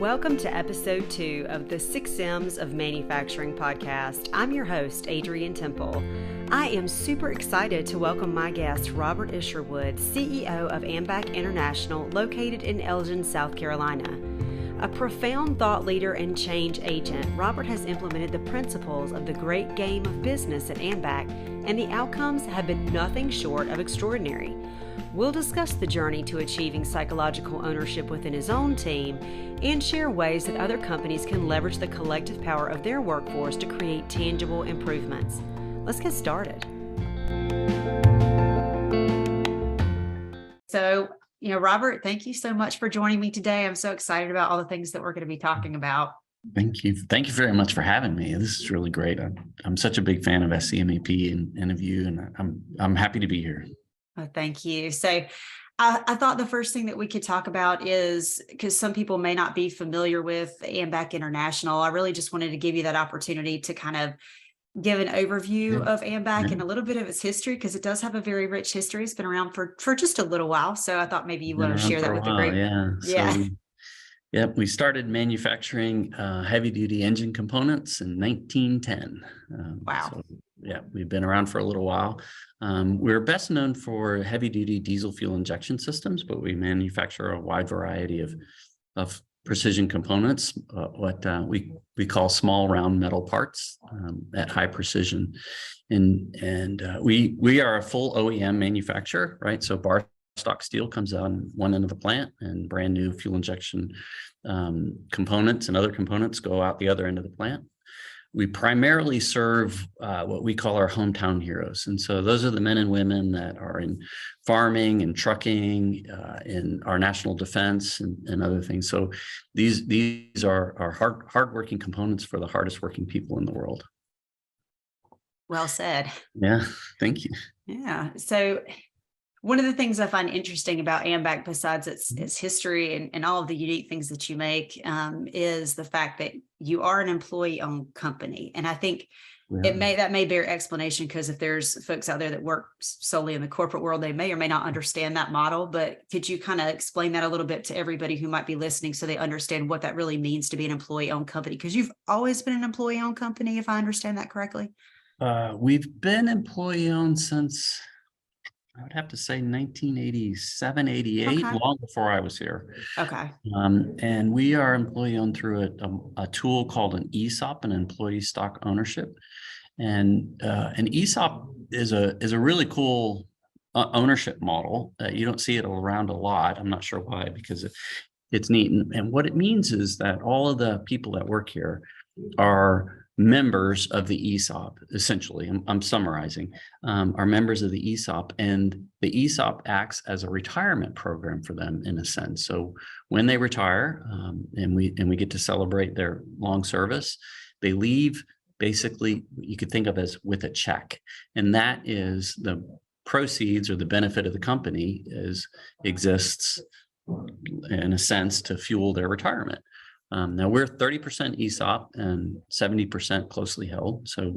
Welcome to episode 2 of the 6 M's of Manufacturing podcast. I'm your host, Adrienne Temple. I am super excited to welcome my guest, Robert Isherwood, CEO of AMBAC International, located in Elgin, South Carolina. A profound thought leader and change agent, Robert has implemented the principles of the great game of business at AMBAC, and the outcomes have been nothing short of extraordinary. We'll discuss the journey to achieving psychological ownership within his own team and share ways that other companies can leverage the collective power of their workforce to create tangible improvements. Let's get started. So, Robert, thank you so much for joining me today. I'm so excited about all the things that we're going to be talking about. Thank you. Thank you very much for having me. This is really great. I'm such a big fan of SCMAP and of you, and I'm happy to be here. Oh, thank you. So I thought the first thing that we could talk about is, because some people may not be familiar with AMBAC International, I really just wanted to give you that opportunity to kind of give an overview of AMBAC and a little bit of its history, because it does have a very rich history. It's been around for just a little while. So I thought maybe you want to share that with the group. Yeah. We started manufacturing heavy-duty engine components in 1910. Wow. We've been around for a little while. We're best known for heavy-duty diesel fuel injection systems, but we manufacture a wide variety of precision components, what we call small round metal parts at high precision. And we are a full OEM manufacturer, right? So bar stock steel comes out on one end of the plant, and brand new fuel injection components and other components go out the other end of the plant. We primarily serve what we call our hometown heroes. And so those are the men and women that are in farming and trucking, in our national defense and other things. So these are hardworking components for the hardest working people in the world. Well said. Yeah, thank you. Yeah. So one of the things I find interesting about AMBAC, besides its history and all of the unique things that you make, is the fact that you are an employee-owned company. And I think that may bear explanation, because if there's folks out there that work solely in the corporate world, they may or may not understand that model. But could you kind of explain that a little bit to everybody who might be listening, so they understand what that really means to be an employee-owned company? Because you've always been an employee-owned company, if I understand that correctly. We've been employee-owned since, I would have to say, 1987, 88, okay, long before I was here. Okay. And we are employee owned through a tool called an ESOP, an employee stock ownership. And an ESOP is a really cool ownership model. You don't see it around a lot. I'm not sure why, because it's neat. And what it means is that all of the people that work here are members of the ESOP, essentially. I'm summarizing, are members of the ESOP, and the ESOP acts as a retirement program for them, in a sense. So when they retire, and we get to celebrate their long service, they leave, basically, you could think of as with a check, and that is the proceeds or the benefit of the company exists in a sense to fuel their retirement. Now we're 30% ESOP and 70% closely held. So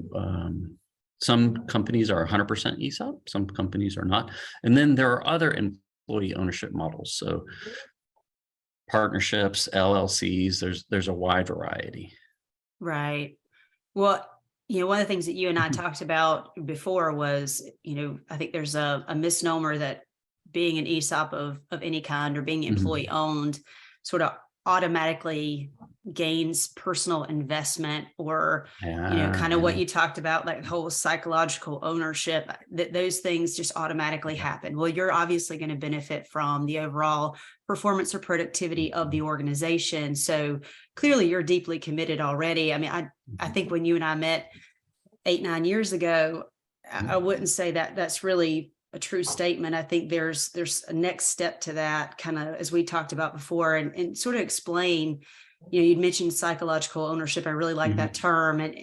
some companies are 100% ESOP, some companies are not. And then there are other employee ownership models. So partnerships, LLCs, there's a wide variety. Right. Well, one of the things that you and I talked about before was, I think there's a misnomer that being an ESOP of any kind, or being employee owned, sort of automatically gains personal investment, or kind of what you talked about, like the whole psychological ownership, that those things just automatically happen. Well, you're obviously going to benefit from the overall performance or productivity of the organization. So clearly you're deeply committed already. I mean, I think when you and I met 8-9 years ago, I wouldn't say that that's really a true statement. I think there's a next step to that, kind of as we talked about before, and sort of explain, you'd mentioned psychological ownership. I really like that term, and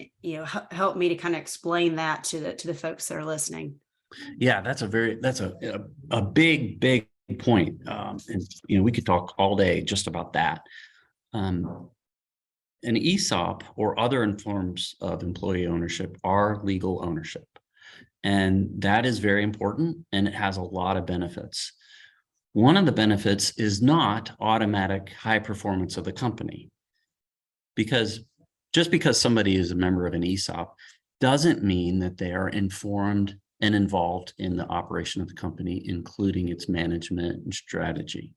help me to kind of explain that to the folks that are listening. Yeah, that's a big point. And we could talk all day just about that. An ESOP or other forms of employee ownership are legal ownership. And that is very important, and it has a lot of benefits. One of the benefits is not automatic high performance of the company. because just because somebody is a member of an ESOP doesn't mean that they are informed and involved in the operation of the company, including its management and strategy.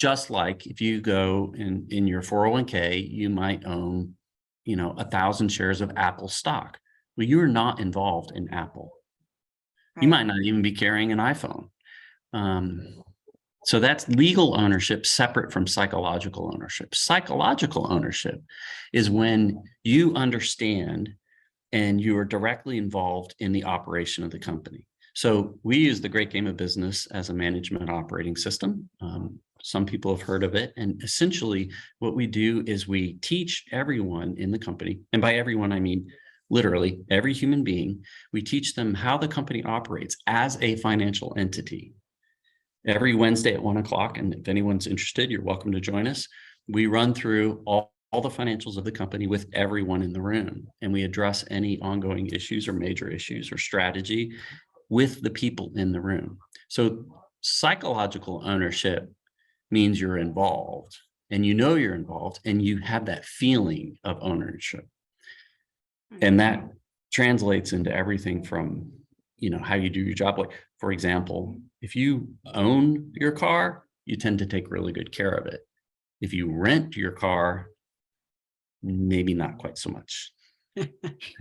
Just like if you go in your 401k, you might own, 1,000 shares of Apple stock. Well, you're not involved in Apple. You might not even be carrying an iPhone. So that's legal ownership separate from psychological ownership. Psychological ownership is when you understand and you are directly involved in the operation of the company. So we use the Great Game of Business as a management operating system. Some people have heard of it. And essentially what we do is we teach everyone in the company, and by everyone, I mean literally every human being, we teach them how the company operates as a financial entity. Every Wednesday at 1 o'clock, and if anyone's interested, you're welcome to join us. We run through all the financials of the company with everyone in the room, and we address any ongoing issues or major issues or strategy with the people in the room. So psychological ownership means you're involved, and you're involved, and you have that feeling of ownership. And that translates into everything from, how you do your job. Like, for example, if you own your car, you tend to take really good care of it. If you rent your car, maybe not quite so much.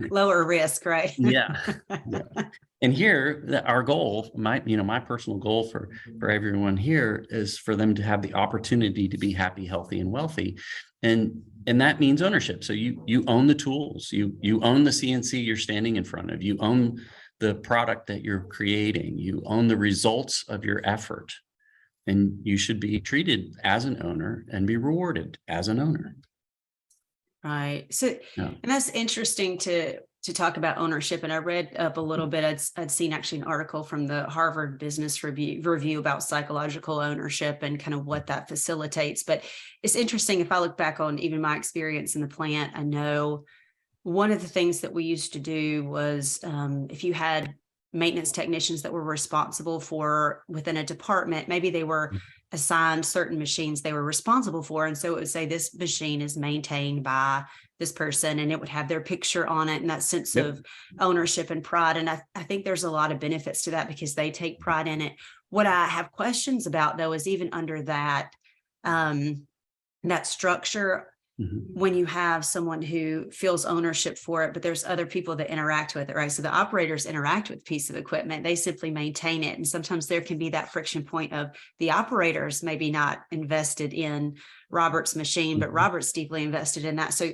Lower risk, right? Yeah. And here, our goal, my personal goal for everyone here is for them to have the opportunity to be happy, healthy, and wealthy. And that means ownership. So you own the tools, you own the CNC you're standing in front of, you own the product that you're creating, you own the results of your effort, and you should be treated as an owner and be rewarded as an owner. Right. So, and that's interesting to talk about ownership. And I read up a little bit. I'd seen actually an article from the Harvard Business Review about psychological ownership and kind of what that facilitates. But it's interesting, if I look back on even my experience in the plant, I know one of the things that we used to do was if you had maintenance technicians that were responsible for within a department, maybe they were assigned certain machines they were responsible for. And so it would say this machine is maintained by this person, and it would have their picture on it, and that sense of ownership and pride. And I think there's a lot of benefits to that because they take pride in it. What I have questions about, though, is even under that, that structure, when you have someone who feels ownership for it, but there's other people that interact with it, right? So the operators interact with a piece of equipment, they simply maintain it. And sometimes there can be that friction point of the operators maybe not invested in Robert's machine, but Robert's deeply invested in that. So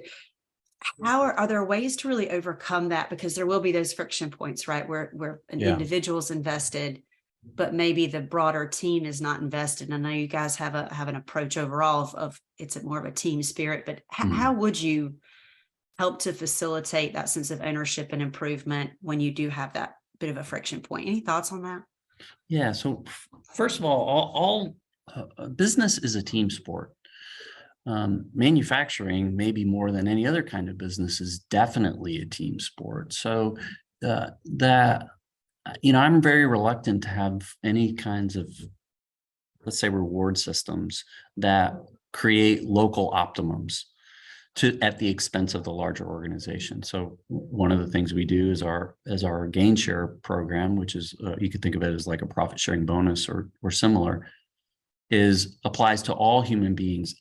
how are there ways to really overcome that? Because there will be those friction points, right? Where an individual's invested, but maybe the broader team is not invested. And I know you guys have an approach overall of it's more of a team spirit, but how would you help to facilitate that sense of ownership and improvement when you do have that bit of a friction point? Any thoughts on that? Yeah. So first of all business is a team sport. Manufacturing, maybe more than any other kind of business, is definitely a team sport. So I'm very reluctant to have any kinds of, let's say, reward systems that create local optimums at the expense of the larger organization. So one of the things we do is our gain share program, which is you could think of it as like a profit sharing bonus or similar, applies to all human beings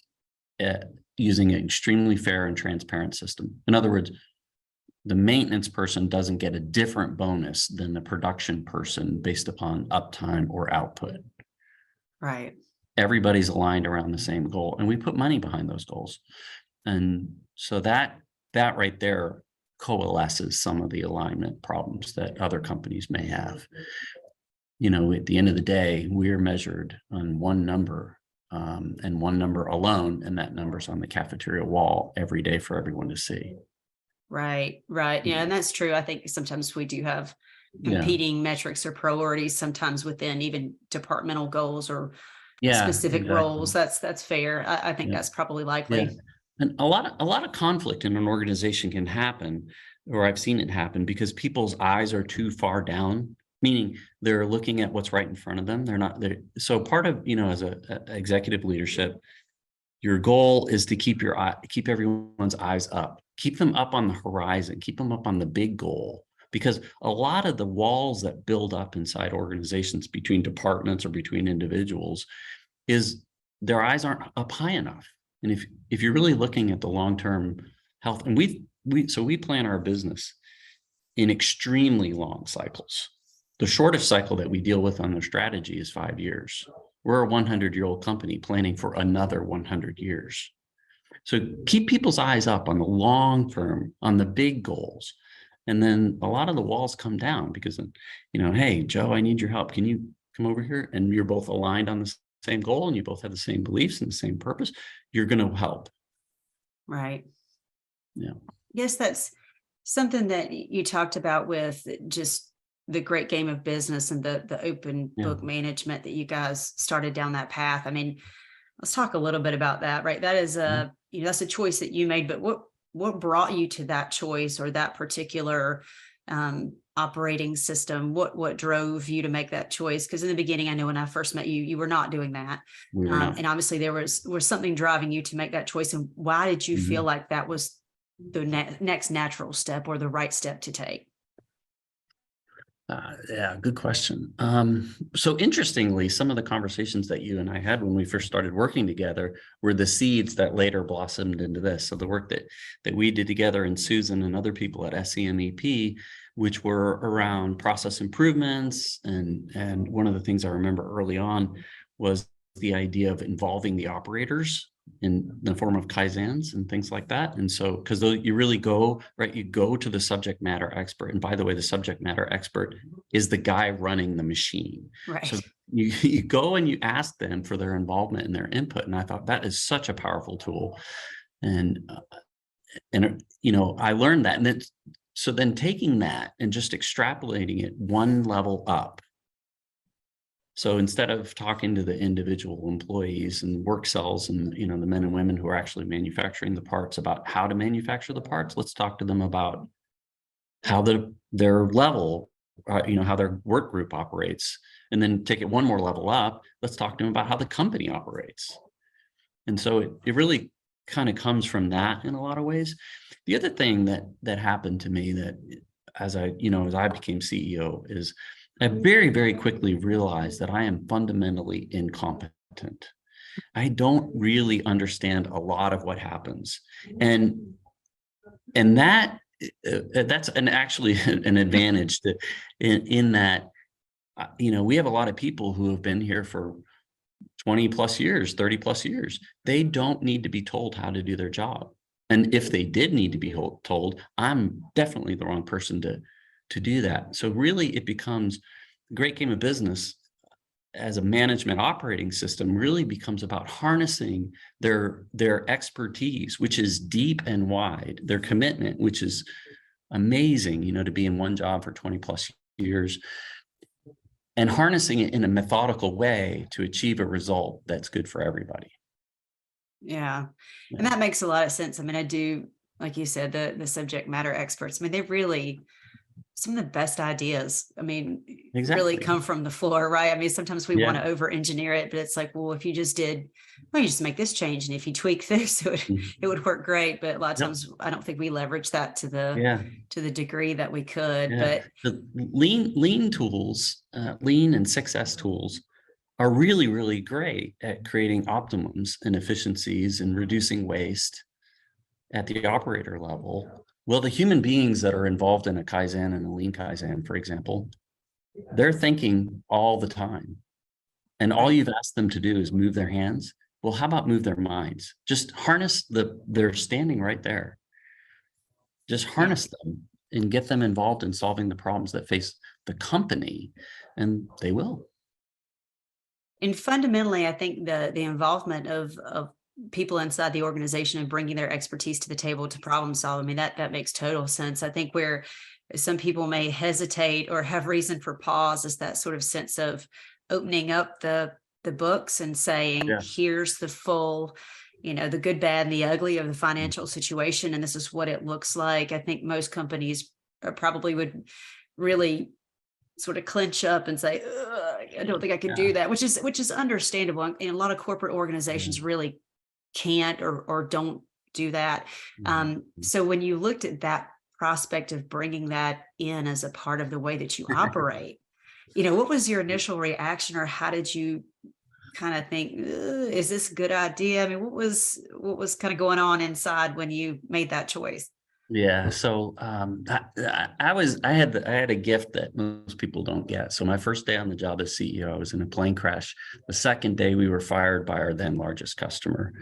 using an extremely fair and transparent system. In other words, the maintenance person doesn't get a different bonus than the production person based upon uptime or output. Right. Everybody's aligned around the same goal, and we put money behind those goals. And so that right there coalesces some of the alignment problems that other companies may have. At the end of the day, we're measured on one number and one number alone, and that number's on the cafeteria wall every day for everyone to see. Right. Yeah. And that's true. I think sometimes we do have competing metrics or priorities, sometimes within even departmental goals or specific roles. That's fair. I think that's probably likely. Yeah. And a lot of conflict in an organization can happen, or I've seen it happen, because people's eyes are too far down, meaning they're looking at what's right in front of them. They're not there. So part of, as a executive leadership, Your goal is to keep everyone's eyes up, keep them up on the horizon, keep them up on the big goal, because a lot of the walls that build up inside organizations between departments or between individuals is their eyes aren't up high enough. And if you're really looking at the long-term health, and we plan our business in extremely long cycles. The shortest cycle that we deal with on the strategy is 5 years. We're a 100-year-old company planning for another 100 years. So keep people's eyes up on the long term, on the big goals. And then a lot of the walls come down because, hey, Joe, I need your help. Can you come over here? And you're both aligned on the same goal and you both have the same beliefs and the same purpose. You're going to help. Right. Yeah. Yes, that's something that you talked about with just the great game of business and the open book management that you guys started down that path. I mean, let's talk a little bit about that, right? That is that's a choice that you made, but what brought you to that choice or that particular operating system? What drove you to make that choice? Because in the beginning, I know when I first met you, you were not doing that. We were not. And obviously there was something driving you to make that choice. And why did you feel like that was the next natural step or the right step to take? Yeah, good question. So interestingly, some of the conversations that you and I had when we first started working together were the seeds that later blossomed into this. So the work that we did together, and Susan and other people at SEMEP, which were around process improvements. And one of the things I remember early on was the idea of involving the operators in the form of Kaizens and things like that. And so, because you really go, right, you go to the subject matter expert. And by the way, the subject matter expert is the guy running the machine. Right. So you go and you ask them for their involvement and their input. And I thought that is such a powerful tool. And I learned that. And so then taking that and just extrapolating it one level up. So instead of talking to the individual employees and work cells and, the men and women who are actually manufacturing the parts about how to manufacture the parts, let's talk to them about how their level, how their work group operates. And then take it one more level up. Let's talk to them about how the company operates. And so it really kind of comes from that in a lot of ways. The other thing that happened to me that as I became CEO is I very, very quickly realized that I am fundamentally incompetent. I don't really understand a lot of what happens. And that's actually an advantage in that, we have a lot of people who have been here for 20 plus years, 30 plus years. They don't need to be told how to do their job. And if they did need to be told, I'm definitely the wrong person to do that. So really it becomes a great game of business as a management operating system really becomes about harnessing their expertise, which is deep and wide, their commitment, which is amazing, to be in one job for 20 plus years, and harnessing it in a methodical way to achieve a result that's good for everybody. Yeah. And that makes a lot of sense. I mean, I do, like you said, the subject matter experts, I mean, they really, some of the best ideas, I mean, really come from the floor, right? I mean, sometimes we want to over engineer it, but it's like, well, if you just make this change. And if you tweak this, it would work great. But a lot of times I don't think we leverage that to the degree that we could. But the lean tools, lean and 6S tools are really, really great at creating optimums and efficiencies and reducing waste at the operator level. Well, the human beings that are involved in a Kaizen and a lean Kaizen, for example, they're thinking all the time. And all you've asked them to do is move their hands. Well, how about move their minds? Just harness they're standing right there. Just harness them and get them involved in solving the problems that face the company, and they will. And fundamentally, I think the involvement of people inside the organization and bringing their expertise to the table to problem solve, I mean, that makes total sense. I think where some people may hesitate or have reason for pause is that sort of sense of opening up the books and saying, here's the full, the good, bad, and the ugly of the financial situation. And this is what it looks like. I think most companies probably would really sort of clench up and say, I don't think I could do that, which is understandable. And a lot of corporate organizations really can't or don't do that. So when you looked at that prospect of bringing that in as a part of the way that you operate, what was your initial reaction, or how did you kind of think, is this a good idea? I mean, what was kind of going on inside when you made that choice? Yeah. So I had a gift that most people don't get. So my first day on the job as CEO, I was in a plane crash. The second day we were fired by our then largest customer.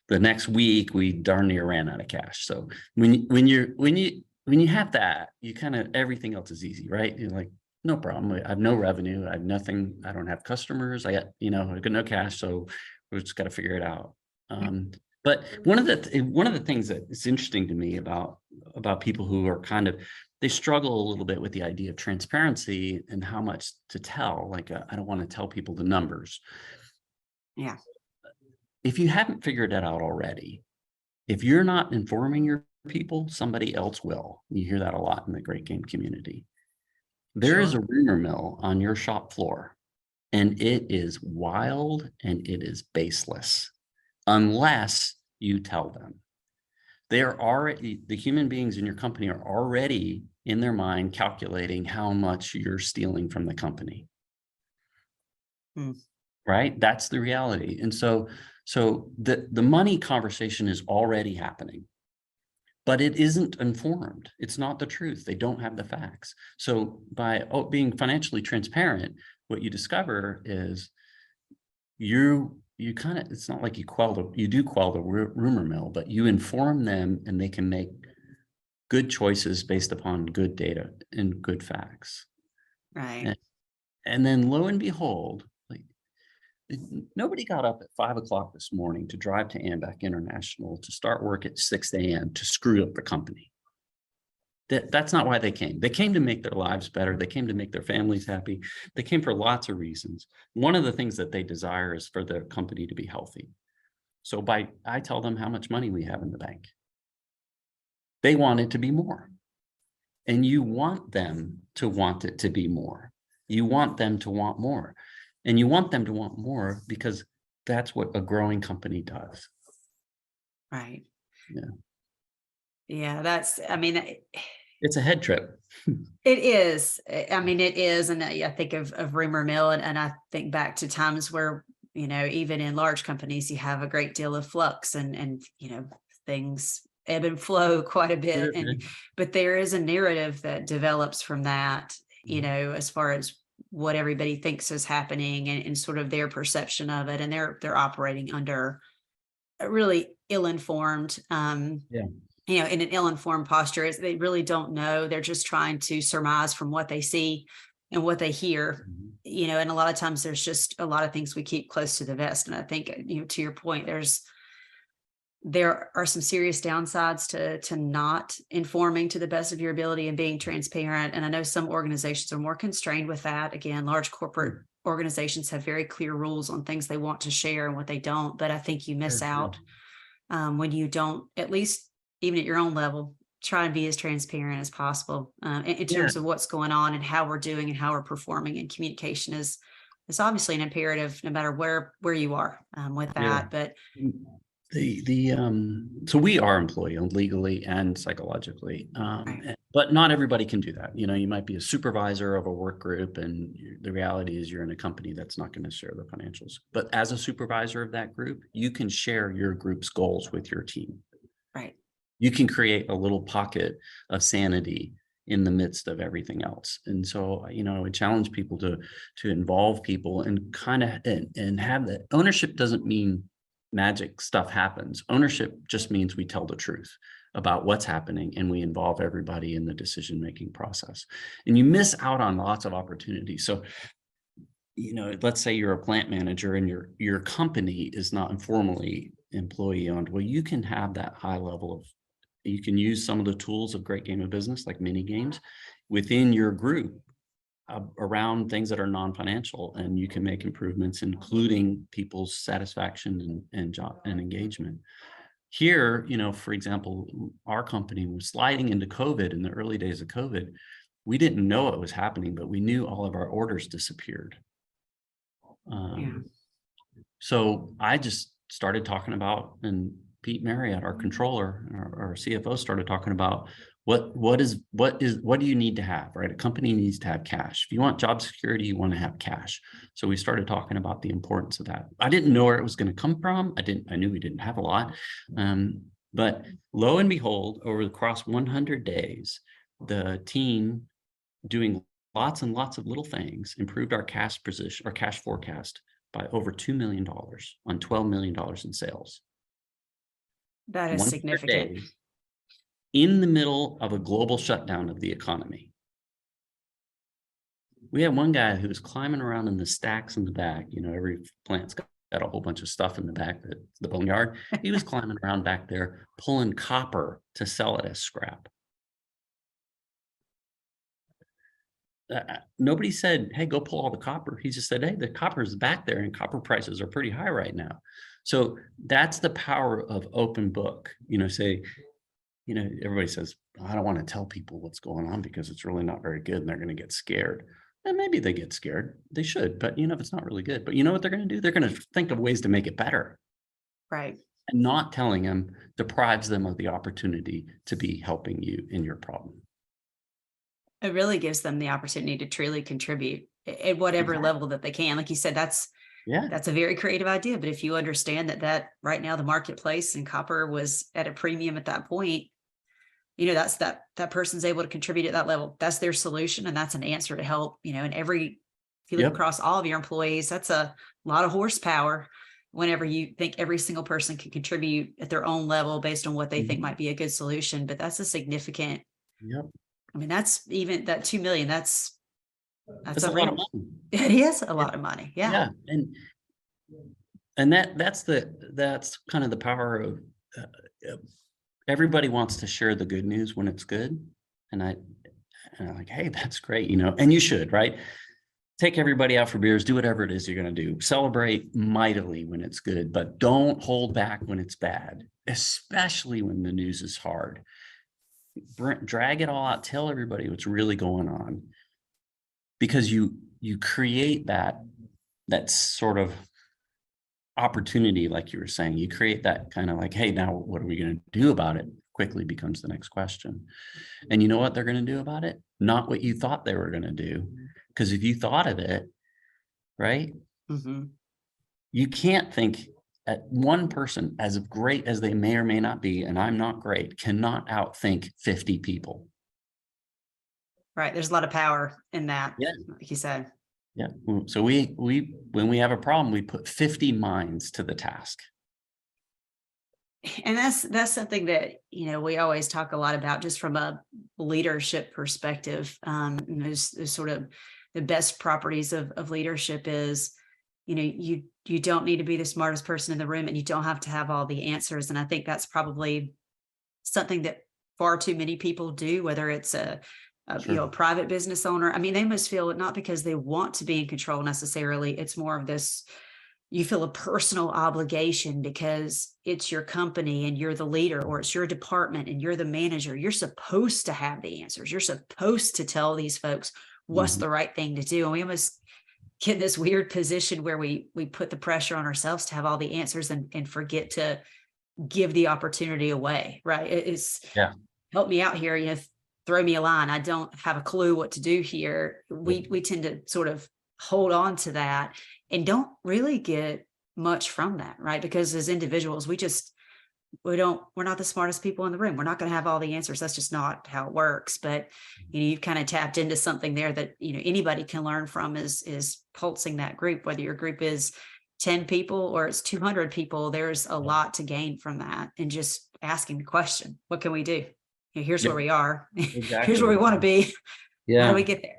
The next week we darn near ran out of cash. So when you have that, you kind of, everything else is easy, right? You're like, no problem. I have no revenue. I have nothing. I don't have customers. I got no cash. So we just got to figure it out. But one of the things that is interesting to me about people who are they struggle a little bit with the idea of transparency and how much to tell. Like, I don't want to tell people the numbers. Yeah. If you haven't figured that out already, if you're not informing your people, somebody else will. You hear that a lot in the great game community. There is a rumor mill on your shop floor, and it is wild and it is baseless unless you tell them. They are already, the human beings in your company are already in their mind calculating how much you're stealing from the company. Right? That's the reality. And so the money conversation is already happening, but it isn't informed. It's not the truth. They don't have the facts. So by being financially transparent, what you discover is you kind of, it's not like you do quell the rumor mill, but you inform them and they can make good choices based upon good data and good facts. Right. And then lo and behold, nobody got up at 5 o'clock this morning to drive to AMBAC International to start work at 6 a.m. to screw up the company. That's not why they came. They came to make their lives better. They came to make their families happy. They came for lots of reasons. One of the things that they desire is for their company to be healthy. So I tell them how much money we have in the bank. They want it to be more. And you want them to want it to be more. You want them to want more. And you want them to want more because that's what a growing company does. Right. Yeah. Yeah, it's a head trip. It is. I mean, it is. And I think of rumor mill, and I think back to times where, even in large companies, you have a great deal of flux and things ebb and flow quite a bit. But there is a narrative that develops from that, as far as what everybody thinks is happening and sort of their perception of it. And they're operating under a really ill-informed, in an ill-informed posture. Is they really don't know. They're just trying to surmise from what they see and what they hear, and a lot of times there's just a lot of things we keep close to the vest. And I think, to your point, there are some serious downsides to not informing to the best of your ability and being transparent. And I know some organizations are more constrained with that. Again, large corporate organizations have very clear rules on things they want to share and what they don't. But I think you miss out when you don't, at least even at your own level, try and be as transparent as possible in terms of what's going on and how we're doing and how we're performing. And communication is obviously an imperative no matter where you are with that. But so we are employee owned legally and psychologically, right. but not everybody can do that. You might be a supervisor of a work group, and the reality is you're in a company that's not going to share the financials. But as a supervisor of that group, you can share your group's goals with your team. Right. You can create a little pocket of sanity in the midst of everything else. And so, I would challenge people to involve people and and have that. Ownership doesn't mean magic stuff happens. Ownership just means we tell the truth about what's happening and we involve everybody in the decision-making process. And you miss out on lots of opportunities. So, let's say you're a plant manager and your company is not informally employee owned. Well, you can have that high level of, you can use some of the tools of great game of business, like mini games, within your group around things that are non-financial, and you can make improvements, including people's satisfaction and job and engagement. Here, for example, our company was sliding into COVID. In the early days of COVID, we didn't know it was happening, but we knew all of our orders disappeared. So I just started talking about, and Pete Marriott, our controller, our CFO, started talking about what do you need to have, right? A company needs to have cash. If you want job security, you want to have cash. So we started talking about the importance of that. I didn't know where it was going to come from. I knew we didn't have a lot. But lo and behold, over the across 100 days, the team, doing lots and lots of little things, improved our cash position, our cash forecast, by over $2 million on $12 million in sales. That is 100 significant. days in the middle of a global shutdown of the economy. We had one guy who was climbing around in the stacks in the back. You know, every plant's got a whole bunch of stuff in the back, the boneyard. He was climbing around back there, pulling copper to sell it as scrap. Nobody said, hey, go pull all the copper. He just said, hey, the copper is back there and copper prices are pretty high right now. So that's the power of open book. You know, say, you know, everybody says, I don't want to tell people what's going on because it's really not very good and they're going to get scared. And maybe they get scared. They should, but you know, if it's not really good, but you know what they're going to do? They're going to think of ways to make it better. Right. And not telling them deprives them of the opportunity to be helping you in your problem. It really gives them the opportunity to truly contribute at whatever level that they can. Like you said, that's a very creative idea. But if you understand that right now the marketplace and copper was at a premium at that point, you know, that's that person's able to contribute at that level. That's their solution. And that's an answer to help, you know, and if you look across all of your employees, that's a lot of horsepower whenever you think every single person can contribute at their own level based on what they think might be a good solution. But that's a significant, I mean, that's even that 2 million, that's a lot of money. It is a lot of money. Yeah. And that's kind of the power of everybody wants to share the good news when it's good. And I'm like, hey, that's great, you know, and you should, right? Take everybody out for beers, do whatever it is you're going to do. Celebrate mightily when it's good, but don't hold back when it's bad, especially when the news is hard. Drag it all out, tell everybody what's really going on, because you create that sort of opportunity, like you were saying. You create that kind of like, hey, now what are we going to do about it? Quickly becomes the next question. And you know what they're going to do about it? Not what you thought they were going to do. Because if you thought of it, right, you can't think at one person, as great as they may or may not be, and I'm not great, cannot outthink 50 people. Right. There's a lot of power in that, like you said. Yeah. So we when we have a problem, we put 50 minds to the task. And that's something that, you know, we always talk a lot about just from a leadership perspective. There's sort of the best properties of leadership is, you know, you don't need to be the smartest person in the room and you don't have to have all the answers. And I think that's probably something that far too many people do, whether it's a you know, a private business owner. I mean, they must feel it not because they want to be in control necessarily. It's more of this, you feel a personal obligation because it's your company and you're the leader, or it's your department and you're the manager. You're supposed to have the answers. You're supposed to tell these folks what's the right thing to do. And we almost get in this weird position where we put the pressure on ourselves to have all the answers and forget to give the opportunity away. Right. It's help me out here. You know, throw me a line. I don't have a clue what to do here. We tend to sort of hold on to that and don't really get much from that, right? Because as individuals, we're not the smartest people in the room. We're not going to have all the answers. That's just not how it works. But, you know, you've kind of tapped into something there that, you know, anybody can learn from is pulsing that group, whether your group is 10 people or it's 200 people, there's a lot to gain from that. And just asking the question, what can we do? You know, here's where we are. Exactly. Here's where we want to be. How do we get there?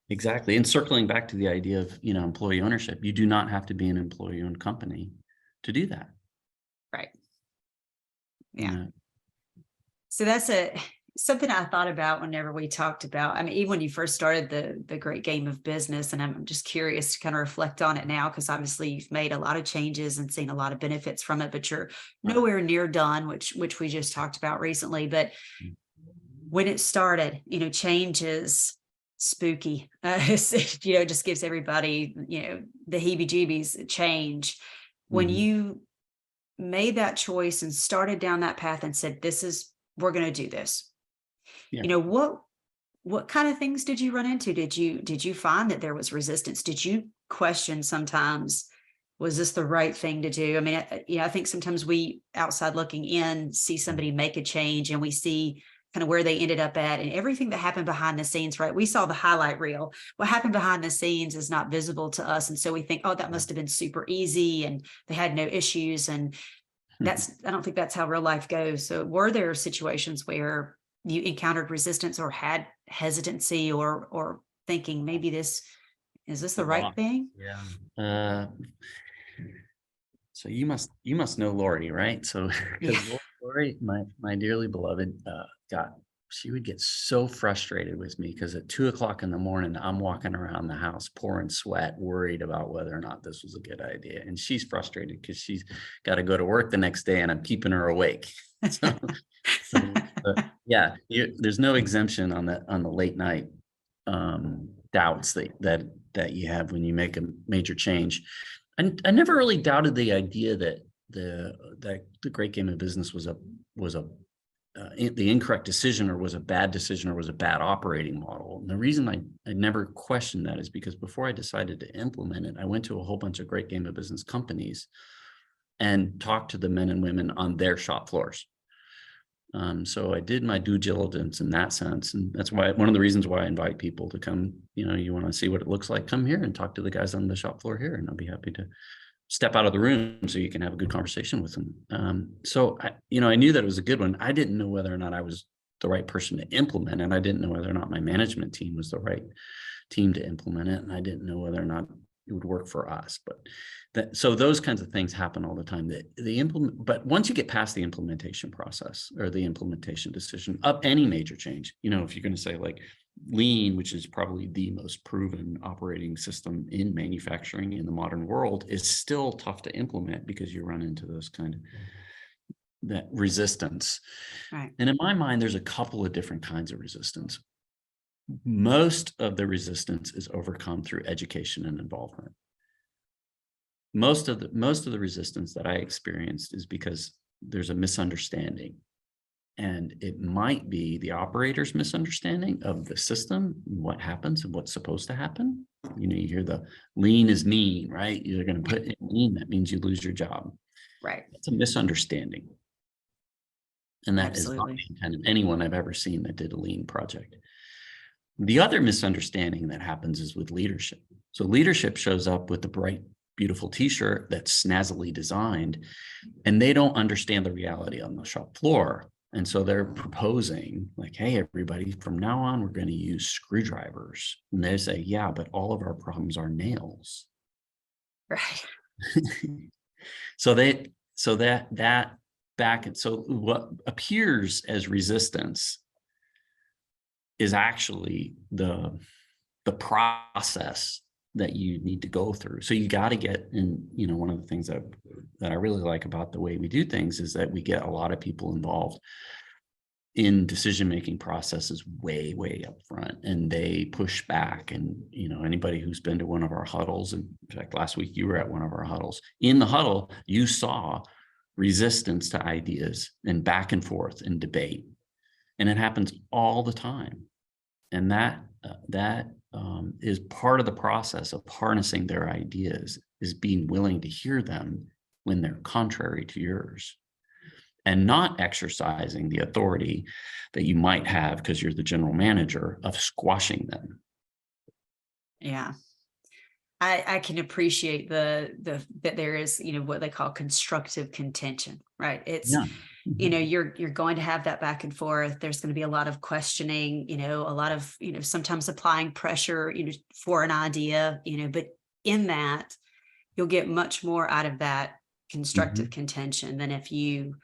Exactly. And circling back to the idea of, you know, employee ownership, you do not have to be an employee-owned company to do that. Right. Yeah. So that's something I thought about whenever we talked about, I mean, even when you first started the great game of business, and I'm just curious to kind of reflect on it now, because obviously you've made a lot of changes and seen a lot of benefits from it, but you're nowhere near done, which we just talked about recently. But when it started, you know, change is spooky. You know, it just gives everybody, you know, the heebie-jeebies. Change. When you made that choice and started down that path and said, we're going to do this. Yeah. What kind of things did you run into? Did you find that there was resistance? Did you question sometimes, was this the right thing to do? I mean, I think sometimes we outside looking in see somebody make a change and we see kind of where they ended up at and everything that happened behind the scenes, right? We saw the highlight reel. What happened behind the scenes is not visible to us. And so we think, oh, that must have been super easy and they had no issues. And I don't think that's how real life goes. So were there situations where you encountered resistance or had hesitancy or thinking maybe is this the right thing? Yeah. So you must know Lori, right? So because Lori, my dearly beloved, she would get so frustrated with me because at 2:00 in the morning, I'm walking around the house pouring sweat, worried about whether or not this was a good idea. And she's frustrated because she's got to go to work the next day and I'm keeping her awake. Yeah, there's no exemption on the late night doubts that you have when you make a major change. And I never really doubted the idea that the great game of business was the incorrect decision or was a bad decision or was a bad operating model. And the reason I never questioned that is because before I decided to implement it, I went to a whole bunch of great game of business companies and talked to the men and women on their shop floors. So I did my due diligence in that sense. And that's why one of the reasons why I invite people to come, you want to see what it looks like, come here and talk to the guys on the shop floor here. And I'll be happy to step out of the room so you can have a good conversation with them. So I knew that it was a good one. I didn't know whether or not I was the right person to implement it. I didn't know whether or not my management team was the right team to implement it. And I didn't know whether or not it would work for us. So those kinds of things happen all the time. But once you get past the implementation process or the implementation decision of any major change, if you're going to say like lean, which is probably the most proven operating system in manufacturing in the modern world, is still tough to implement because you run into those kind of that resistance. Right. And in my mind, there's a couple of different kinds of resistance. Most of the resistance is overcome through education and involvement. Most of the resistance that I experienced is because there's a misunderstanding. And it might be the operator's misunderstanding of the system, what happens and what's supposed to happen. You hear the lean is mean, right? You're going to put in lean, that means you lose your job. Right. It's a misunderstanding. And that Absolutely. is not kind of anyone I've ever seen that did a lean project. The other misunderstanding that happens is with leadership. So leadership shows up with the bright, beautiful t-shirt that's snazzily designed, and they don't understand the reality on the shop floor. And so they're proposing like, hey, everybody, from now on, we're going to use screwdrivers. And they say, yeah, but all of our problems are nails. Right. So what appears as resistance is actually the process that you need to go through. So you got to get in, one of the things that I really like about the way we do things is that we get a lot of people involved in decision-making processes way, way up front, and they push back. And, anybody who's been to one of our huddles, in fact, last week you were at one of our huddles, in the huddle, you saw resistance to ideas and back and forth and debate. And it happens all the time. And that is part of the process of harnessing their ideas, is being willing to hear them when they're contrary to yours and not exercising the authority that you might have because you're the general manager of squashing them. Yeah. I can appreciate that there is, what they call constructive contention, right? It's, you're going to have that back and forth. There's going to be a lot of questioning, a lot of, sometimes applying pressure, for an idea, but in that you'll get much more out of that constructive contention than if you,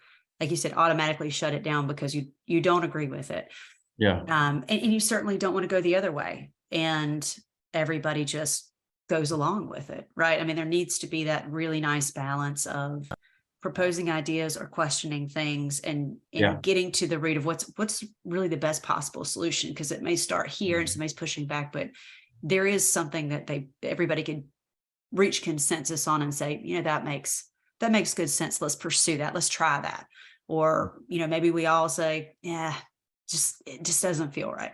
like you said, automatically shut it down because you don't agree with it. Yeah. And you certainly don't want to go the other way. And everybody just goes along with it, right? I mean, there needs to be that really nice balance of proposing ideas or questioning things and getting to the root of what's really the best possible solution, because it may start here and somebody's pushing back, but there is something that everybody can reach consensus on and say, that makes that makes good sense. Let's pursue that. Let's try that. Or, maybe we all say, yeah, it just doesn't feel right.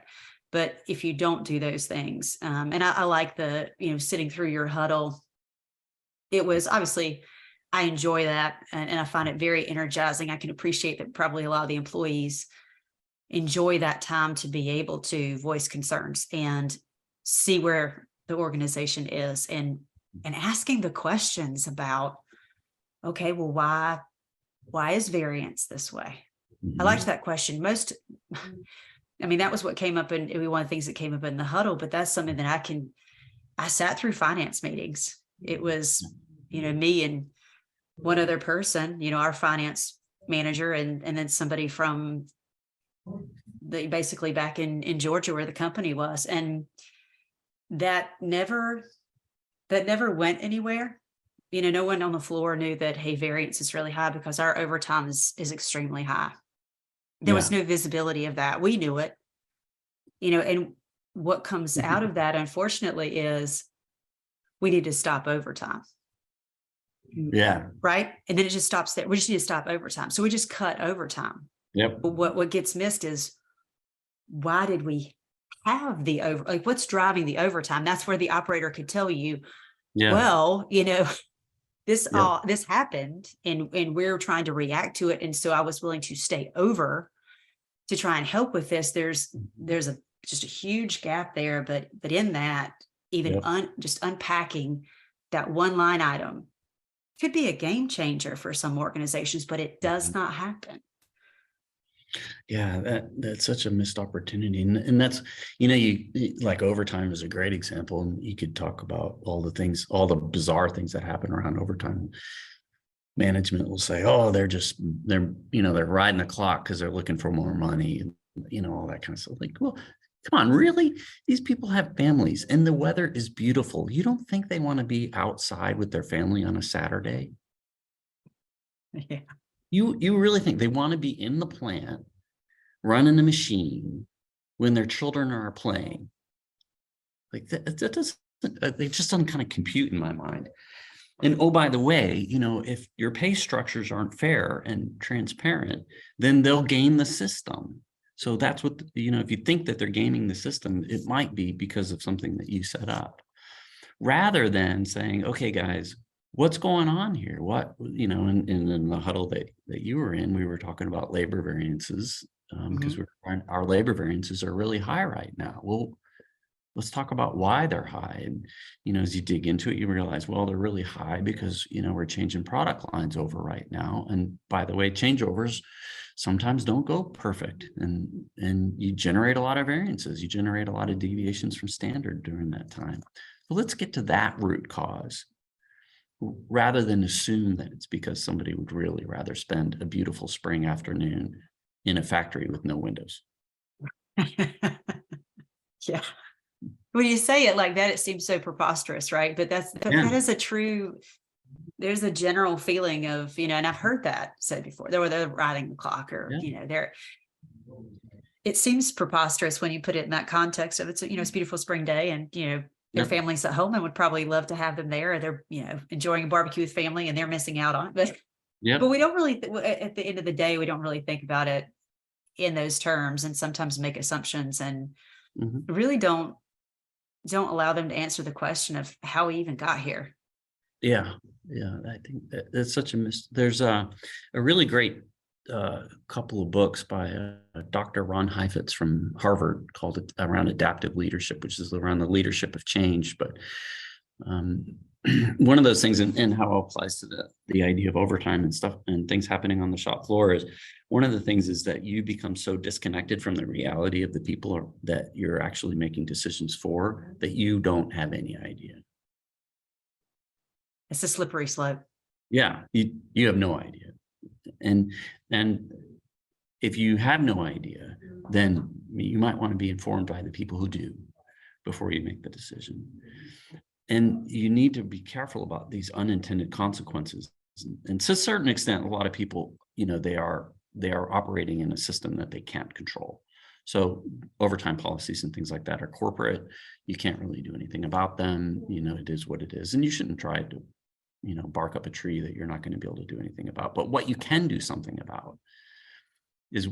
But if you don't do those things, and I like the, sitting through your huddle, it was obviously, I enjoy that, and I find it very energizing. I can appreciate that probably a lot of the employees enjoy that time to be able to voice concerns and see where the organization is, and asking the questions about, okay, well, why is variance this way? I liked that question. That was what came up in one of the things that came up in the huddle, but that's something that I sat through finance meetings. It was, me and one other person, our finance manager, and then somebody from basically back in Georgia where the company was. And that never went anywhere. No one on the floor knew that, hey, variance is really high because our overtime is extremely high. There was no visibility of that. We knew it, and what comes out of that, unfortunately, is we need to stop overtime. Yeah. Right. And then it just stops there. We just need to stop overtime. So we just cut overtime. Yep. But what gets missed is, why did we have what's driving the overtime? That's where the operator could tell you, well, this happened, and we're trying to react to it. And so I was willing to stay over to try and help with this. There's just a huge gap there, but in that, even just unpacking that one line item could be a game changer for some organizations, but it does not happen. Yeah, that's such a missed opportunity. And that's, you like overtime is a great example. And you could talk about all the bizarre things that happen around overtime. Management will say, oh, they're riding the clock because they're looking for more money, and all that kind of stuff. Like, well, come on, really? These people have families and the weather is beautiful. You don't think they want to be outside with their family on a Saturday? Yeah. You really think they want to be in the plant running a machine when their children are playing? Like that doesn't, it just doesn't kind of compute in my mind. And oh, by the way, if your pay structures aren't fair and transparent, then they'll game the system. So that's what, if you think that they're gaming the system, it might be because of something that you set up, rather than saying, okay, guys, what's going on here? What, in the huddle that you were in, we were talking about labor variances, because our labor variances are really high right now. Well, let's talk about why they're high. And, as you dig into it, you realize, well, they're really high because, we're changing product lines over right now. And by the way, changeovers sometimes don't go perfect, and you generate a lot of variances. You generate a lot of deviations from standard during that time. So let's get to that root cause, rather than assume that it's because somebody would really rather spend a beautiful spring afternoon in a factory with no windows. Yeah. When you say it like that, it seems so preposterous, right? But that is there's a general feeling of, and I've heard that said before, they're riding the clock, or, it seems preposterous when you put it in that context of it's a beautiful spring day, and, their families at home and would probably love to have them there. Or they're, enjoying a barbecue with family and they're missing out on it. But we don't really, at the end of the day, we don't really think about it in those terms, and sometimes make assumptions, and really don't allow them to answer the question of how we even got here. Yeah. I think that's such a There's a really great couple of books by Dr. Ron Heifetz from Harvard called it around adaptive leadership, which is around the leadership of change. But one of those things, and how it applies to the idea of overtime and stuff and things happening on the shop floor, is one of the things is that you become so disconnected from the reality of the people that you're actually making decisions for, that you don't have any idea. It's a slippery slope. Yeah, you have no idea. And if you have no idea, then you might want to be informed by the people who do before you make the decision. And you need to be careful about these unintended consequences. And to a certain extent, a lot of people, they are operating in a system that they can't control. So overtime policies and things like that are corporate. You can't really do anything about them. It is what it is, and you shouldn't try to bark up a tree that you're not going to be able to do anything about. But what you can do something about is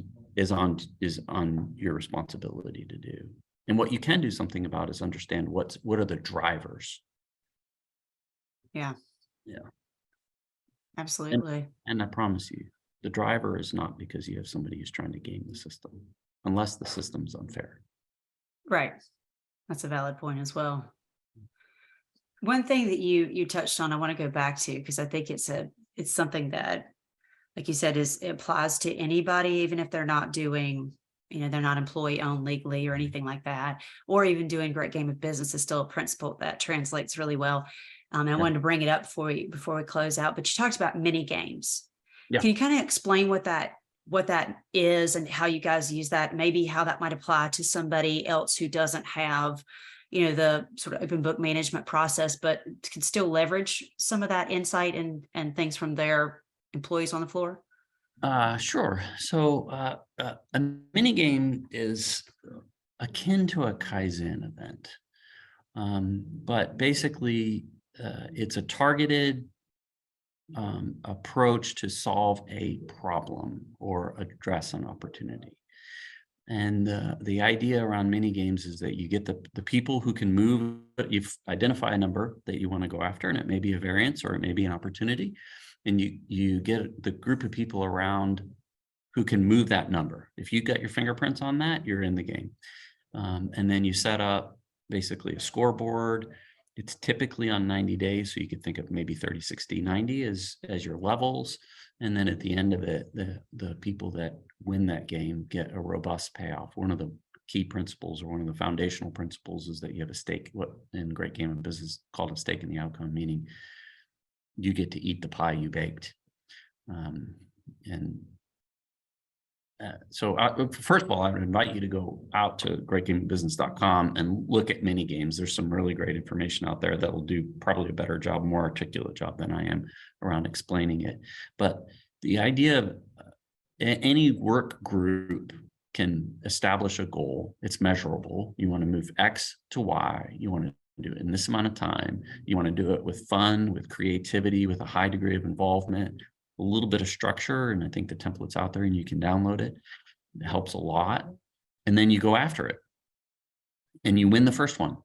on your responsibility to do. And what you can do something about is understand what are the drivers. Yeah. Yeah. Absolutely. And I promise you, the driver is not because you have somebody who's trying to game the system, unless the system's unfair. Right. That's a valid point as well. One thing that you touched on, I want to go back to, because I think it's something that, like you said, it applies to anybody, even if they're not doing, they're not employee owned legally or anything like that, or even doing great game of business is still a principle that translates really well. And I wanted to bring it up for you before we close out, but you talked about mini games. Yeah. Can you kind of explain what that is and how you guys use that, maybe how that might apply to somebody else who doesn't have, the sort of open book management process, but can still leverage some of that insight and things from their employees on the floor? Sure. So a mini game is akin to a Kaizen event. But basically, it's a targeted approach to solve a problem or address an opportunity. And the idea around mini games is that you get the people who can move, you identify a number that you want to go after, and it may be a variance or it may be an opportunity. And you get the group of people around who can move that number. If you got your fingerprints on that, you're in the game. And then you set up basically a scoreboard. It's typically on 90 days. So you could think of maybe 30, 60, 90 as your levels. And then at the end of it, the people that win that game get a robust payoff. One of the key principles, or one of the foundational principles, is that you have a stake, what in great game of business called a stake in the outcome, meaning you get to eat the pie you baked. So first of all, I would invite you to go out to greatgameofbusiness.com and look at mini games. There's some really great information out there that will do probably a better job, more articulate job than I am around explaining it. But the idea of any work group can establish a goal. It's measurable. You want to move X to Y. You want to do it in this amount of time. You want to do it with fun, with creativity, with a high degree of involvement, a little bit of structure. And I think the template's out there and you can download it. It helps a lot. And then you go after it and you win the first one.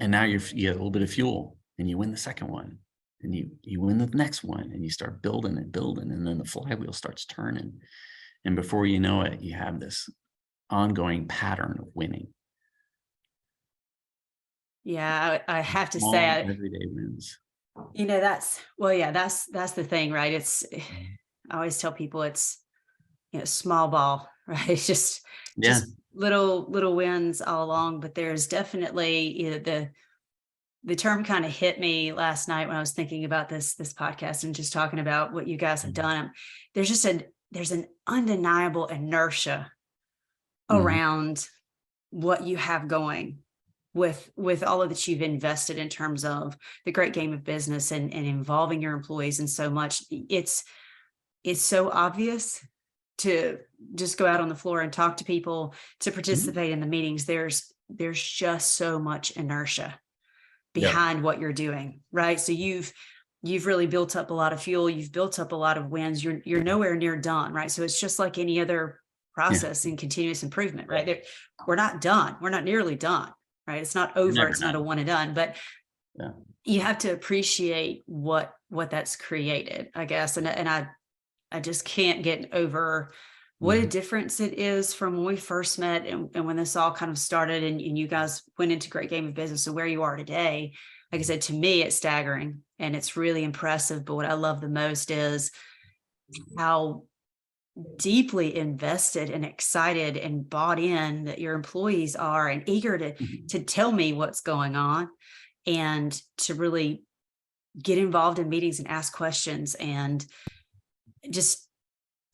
And now you get a little bit of fuel and you win the second one, and you win the next one, and you start building, and then the flywheel starts turning. And before you know it, you have this ongoing pattern of winning. Yeah, I have to Small say, everyday wins. that's the thing, right? I always tell people it's, small ball, right? It's just little wins all along, but there's definitely, the term kind of hit me last night when I was thinking about this podcast and just talking about what you guys have done. There's an undeniable inertia around what you have going with all of that you've invested in terms of the great game of business and involving your employees in so much. It's so obvious to just go out on the floor and talk to people, to participate in the meetings. There's just so much inertia behind what you're doing, right? So you've really built up a lot of fuel. You've built up a lot of wins. You're nowhere near done, right? So it's just like any other process in continuous improvement, right? We're not done. We're not nearly done, right? It's not over. It's not a one and done, but you have to appreciate what that's created, I guess. And I just can't get over what a difference it is from when we first met and when this all kind of started and you guys went into Great Game of Business to where you are today. Like I said, to me, it's staggering and it's really impressive. But what I love the most is how deeply invested and excited and bought in that your employees are, and eager to tell me what's going on and to really get involved in meetings and ask questions and just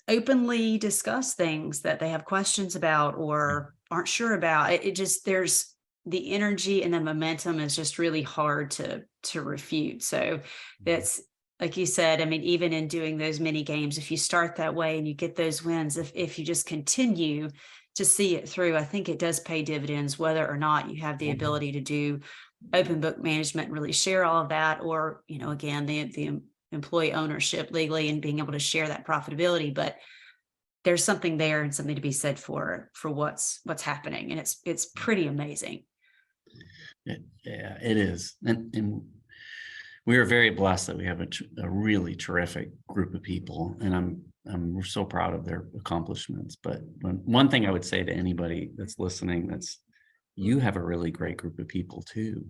openly discuss things that they have questions about or aren't sure about. It just, there's the energy and the momentum is just really hard to refute. So that's, like you said, I mean, even in doing those mini games, if you start that way and you get those wins, if you just continue to see it through, I think it does pay dividends, whether or not you have the ability to do open book management and really share all of that, or, again, the employee ownership legally and being able to share that profitability. But there's something there and something to be said for what's happening. And it's pretty amazing. Yeah, it is. And we are very blessed that we have a really terrific group of people, and we're so proud of their accomplishments. But one thing I would say to anybody that's listening, you have a really great group of people too.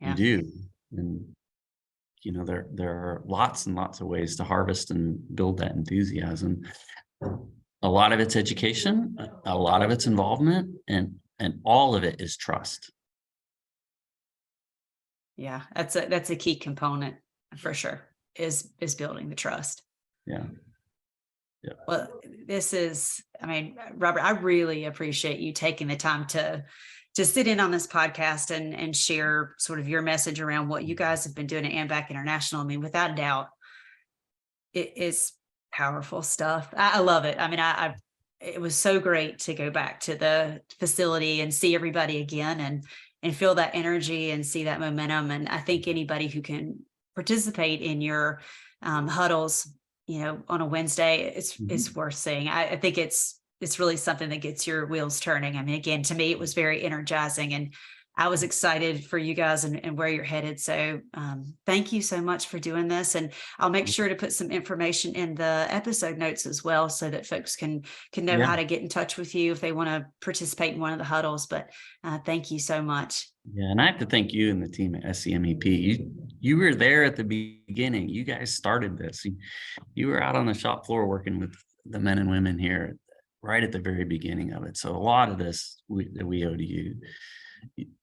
Yeah. You do. And there are lots and lots of ways to harvest and build that enthusiasm. A lot of it's education, a lot of it's involvement, and all of it is trust. Yeah, that's a key component for sure, is building the trust. Yeah. Well, Robert, I really appreciate you taking the time to sit in on this podcast and share sort of your message around what you guys have been doing at AMBAC International. I mean, without a doubt, it is powerful stuff. I love it. I mean, it was so great to go back to the facility and see everybody again and feel that energy and see that momentum. And I think anybody who can participate in your huddles, on a Wednesday, it's worth seeing. I think it's really something that gets your wheels turning. I mean, again, to me, it was very energizing, and I was excited for you guys and where you're headed. So thank you so much for doing this. And I'll make sure to put some information in the episode notes as well, so that folks can know how to get in touch with you if they want to participate in one of the huddles. But thank you so much. Yeah, and I have to thank you and the team at SCMEP. You were there at the beginning. You guys started this. You were out on the shop floor working with the men and women here right at the very beginning of it. So a lot of this we owe to you.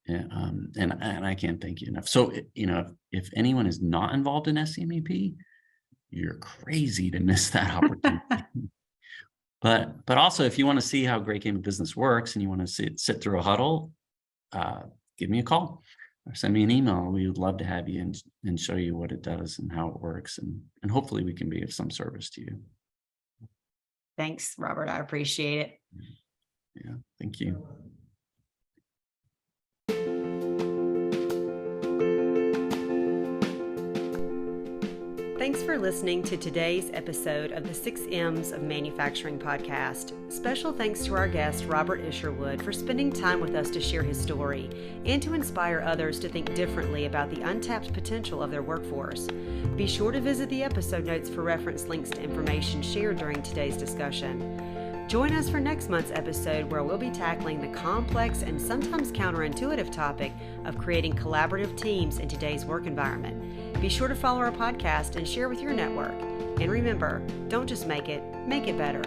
And I can't thank you enough. So, if anyone is not involved in SCMEP, you're crazy to miss that opportunity. But also, if you want to see how Great Game of Business works and you want to sit through a huddle, give me a call or send me an email. We would love to have you and show you what it does and how it works. And hopefully we can be of some service to you. Thanks, Robert. I appreciate it. Yeah, thank you. Thanks for listening to today's episode of the 6 M's of Manufacturing podcast. Special thanks to our guest, Robert Isherwood, for spending time with us to share his story and to inspire others to think differently about the untapped potential of their workforce. Be sure to visit the episode notes for reference links to information shared during today's discussion. Join us for next month's episode, where we'll be tackling the complex and sometimes counterintuitive topic of creating collaborative teams in today's work environment. Be sure to follow our podcast and share with your network. And remember, don't just make it better.